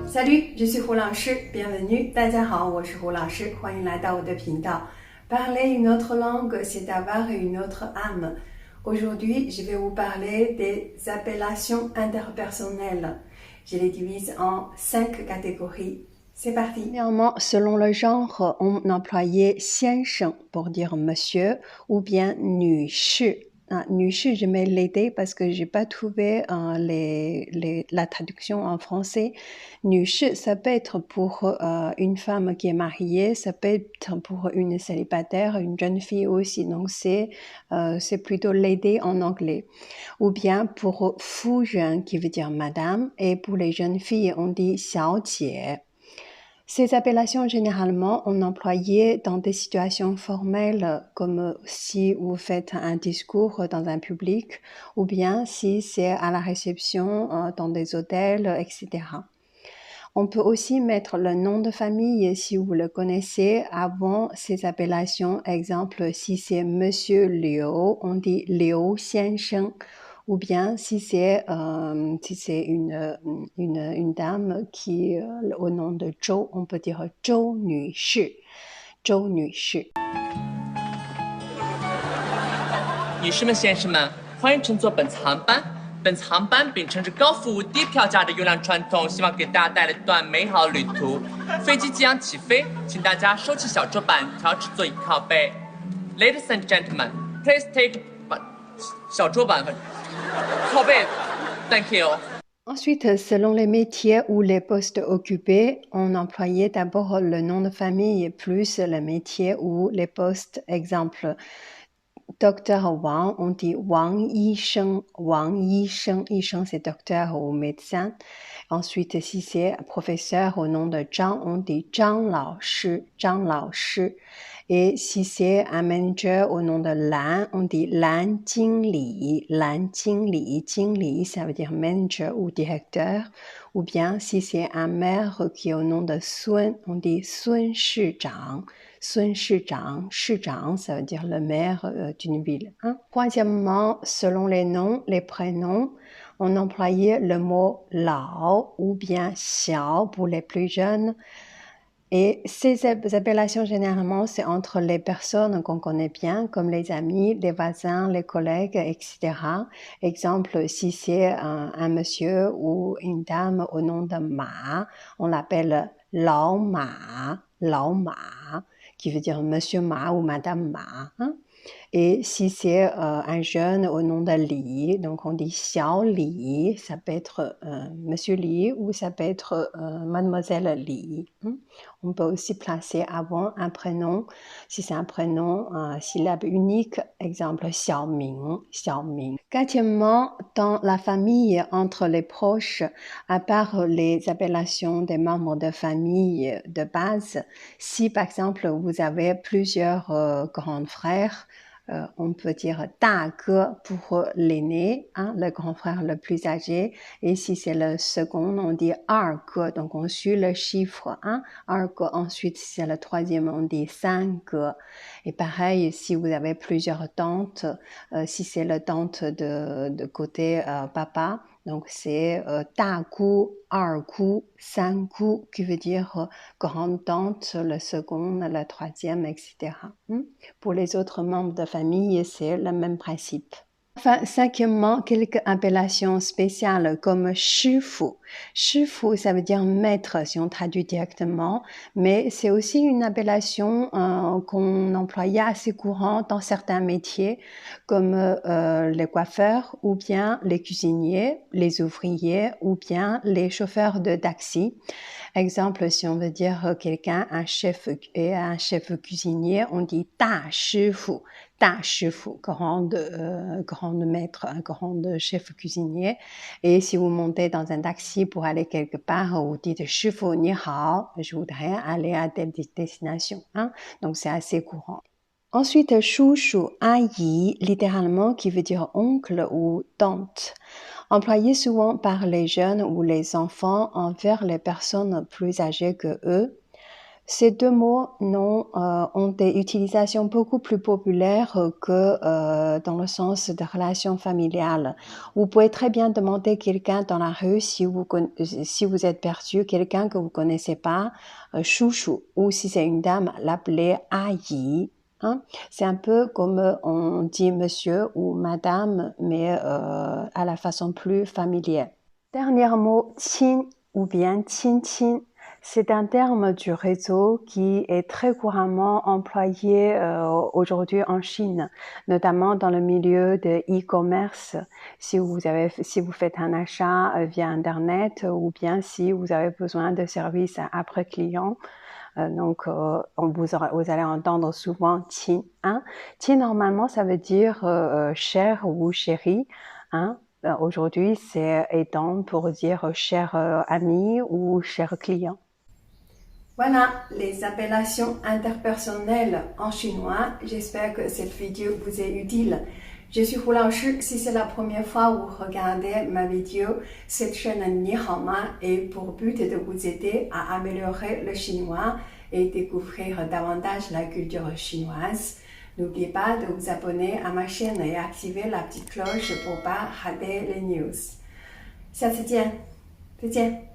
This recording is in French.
Salut, je suis胡老师 bienvenue. 大家好，我是胡老师，欢迎来到我的频道。Parler une autre langue, c'est avoir une autre âme. Aujourd'hui, je vais vous parler des appellations interpersonnelles. Je les divise en 5 catégories. C'est parti. Premièrement, selon le genre, on employait 先生 pour dire monsieur ou bien 女士。女士, je mets l'été parce que j'ai pas trouvé la traduction en français. 女士, ça peut être pour une femme qui est mariée, ça peut être pour une célibataire, une jeune fille aussi. Donc c'est plutôt lady en anglais. Ou bien pour 夫人 qui veut dire madame, et pour les jeunes filles on dit 小姐. Ces appellations, généralement, on employait dans des situations formelles, comme si vous faites un discours dans un public, ou bien si c'est à la réception dans des hôtels, etc. On peut aussi mettre le nom de famille, si vous le connaissez, avant ces appellations. Exemple, si c'est Monsieur Liu, on dit Liu 先生. Ou bien si c'est une dame qui au nom de Zhou, on peut dire 周女士. 周女士. 女士们、先生们，欢迎乘坐本次航班。本次航班秉承着高服务、低票价的优良传统，希望给大家带来一段美好旅途。飞机即将起飞，请大家收起小桌板，调直座椅靠背。Ladies and gentlemen, please take 小桌板靠背。Thank you. Ensuite, selon les métiers ou les postes occupés, on employait d'abord le nom de famille plus le métier ou les postes. Exemple, Docteur Wang, on dit Wang Yisheng. Wang Yisheng, Yisheng c'est docteur ou médecin. Ensuite, si c'est professeur au nom de Zhang, on dit Zhang Lao Shi, Zhang Lao Shi. Et si c'est un manager au nom de Lan, on dit Lan Jingli, Lan Jingli. Jingli, ça veut dire manager ou directeur. Ou bien si c'est un maire qui est au nom de Sun, on dit Sun Shizhang. Sun Shizhang, Shizhang, ça veut dire le maire d'une ville. Troisièmement, selon les noms, les prénoms, on employait le mot Lao ou bien Xiao pour les plus jeunes. Et ces appellations, généralement, c'est entre les personnes qu'on connaît bien, comme les amis, les voisins, les collègues, etc. Exemple, si c'est un monsieur ou une dame au nom de Ma, on l'appelle Lao Ma, qui veut dire monsieur Ma ou madame Ma. Et si c'est un jeune au nom de Li, donc on dit Xiao Li, ça peut être monsieur Li ou ça peut être mademoiselle Li. On peut aussi placer avant un prénom, si c'est un prénom syllabe unique, exemple Xiaoming, Xiaoming. Quatrièmement, dans la famille, entre les proches, à part les appellations des membres de famille de base, si par exemple vous avez plusieurs grands frères, on peut dire 大哥 pour l'aîné, le grand frère le plus âgé. Et si c'est le second, on dit 二哥, donc on suit le chiffre 二哥. Ensuite, si c'est le troisième, on dit 三哥. Et pareil, si vous avez plusieurs tantes, si c'est le tante de côté papa, donc c'est 大姑, 二姑, 三姑, qui veut dire grande tante, le second, le troisième, etc. Pour les autres membres de famille, c'est le même principe. Enfin, cinquièmement, quelques appellations spéciales comme 师傅. 师傅, ça veut dire maître si on traduit directement, mais c'est aussi une appellation qu'on employait assez courant dans certains métiers comme les coiffeurs ou bien les cuisiniers, les ouvriers ou bien les chauffeurs de taxi. Exemple, si on veut dire quelqu'un, un chef cuisinier, on dit 大师傅. 大师傅, grande maître, un grand chef cuisinier. Et si vous montez dans un taxi pour aller quelque part, vous dites 师傅你好, je voudrais aller à telle destination. Donc c'est assez courant. Ensuite, 叔叔, 阿姨, littéralement qui veut dire oncle ou tante. Employé souvent par les jeunes ou les enfants envers les personnes plus âgées que eux. Ces deux mots ont des utilisations beaucoup plus populaires que dans le sens de relations familiales. Vous pouvez très bien demander quelqu'un dans la rue si vous êtes perdu, quelqu'un que vous connaissez pas, chouchou, ou si c'est une dame, l'appeler aïe. Hein? C'est un peu comme on dit monsieur ou madame, mais à la façon plus familière. Dernier mot, chin ou bien chin chin. C'est un terme du réseau qui est très couramment employé aujourd'hui en Chine, notamment dans le milieu de e-commerce. Si vous faites un achat via Internet ou bien si vous avez besoin de services après client, vous allez entendre souvent Qin. Hein? Qin, normalement, ça veut dire cher ou chéri. Hein? Aujourd'hui, c'est étant pour dire cher ami ou cher client. Voilà les appellations interpersonnelles en chinois. J'espère que cette vidéo vous est utile. Je suis Hu Laoshi. Si c'est la première fois que vous regardez ma vidéo, cette chaîne Ni Hao Ma est pour but de vous aider à améliorer le chinois et découvrir davantage la culture chinoise. N'oubliez pas de vous abonner à ma chaîne et activer la petite cloche pour ne pas rater les news. 下次见，再见。